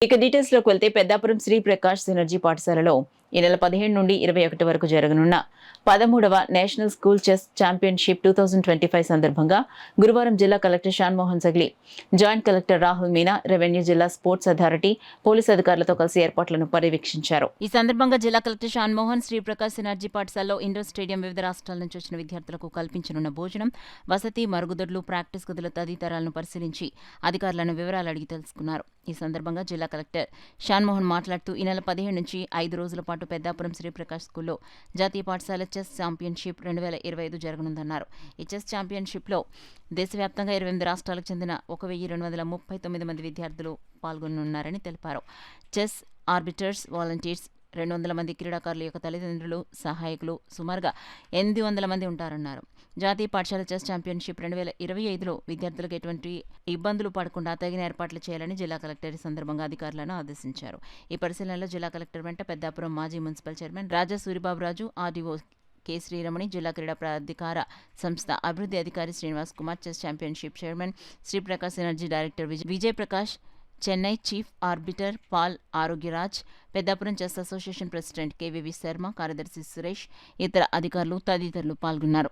ఇక డీటెయిల్స్లోకి వెళ్తే పెద్దాపురం శ్రీ ప్రకాష్ సినర్జీ పాఠశాలలో ఈ నెల 17 నుండి 21 వరకు జరగనున్న 13వ నేషనల్ స్కూల్ చెస్ ఛాంపియన్షిప్ 2025 సందర్భంగా గురువారం జిల్లా collector Shanmohan Sagili, joint collector Rahul Meena, revenue జిల్లా స్పోర్ట్స్ అథారిటీ, పోలీసు అధికారులతో కలిసి ఏర్పాట్లను పర్యవేక్షించారు. ఈ సందర్భంగా జిల్లా కలెక్టర్ షాన్మోహన్ శ్రీ ప్రకాష్ సినర్జీ పాఠశాలలో ఇండోర్ స్టేడియం వివిధ రాష్ట్రాల నుంచి వచ్చిన విద్యార్థులకు కల్పించనున్న భోజనం, వసతి, మరుగుదొడ్లు, ప్రాక్టీస్ గదుల తదితరాలను పరిశీలించి అధికారులను వివరాలు అడిగి తెలుసుకున్నారు. ఈ సందర్భంగా జిల్లా కలెక్టర్ షాన్మోహన్ మాట్లాడుతూ ఈ నెల 17 నుంచి 5 రోజుల పాటు పెద్దాపురం శ్రీప్రకాష్ స్కూల్లో జాతీయ పాఠశాల చెస్ ఛాంపియన్షిప్ 2025 జరగనుందన్నారు. ఈ చెస్ ఛాంపియన్షిప్లో దేశవ్యాప్తంగా 28 రాష్ట్రాలకు చెందిన 1239 మంది విద్యార్థులు పాల్గొనున్నారని తెలిపారు. చెస్ ఆర్బిటర్స్, వాలంటీర్స్, 200 మంది క్రీడాకారుల యొక్క తల్లిదండ్రులు, సహాయకులు, సుమారుగా 800 మంది ఉంటారన్నారు. జాతీయ పాఠశాల చెస్ ఛాంపియన్షిప్ 2025లో విద్యార్థులకు ఎటువంటి ఇబ్బందులు పడకుండా తగిన ఏర్పాట్లు చేయాలని జిల్లా కలెక్టర్ ఈ సందర్భంగా అధికారులను ఆదేశించారు. ఈ పరిశీలనలో జిల్లా కలెక్టర్ వెంట పెద్దాపురం మాజీ municipal chairman Raja Suribaburaju, RDO K Sriramani, జిల్లా క్రీడా ప్రాధికార సంస్థ అభివృద్ధి అధికారి Srinivas Kumar, chess championship chairman Sriprakash energy director Vijay Prakash, Chennai chief arbiter Paul Arogyaraj, Peddapuram chess association president KVV Sharma, కార్యదర్శి సురేష్, ఇతర అధికారులు తదితరులు పాల్గొన్నారు.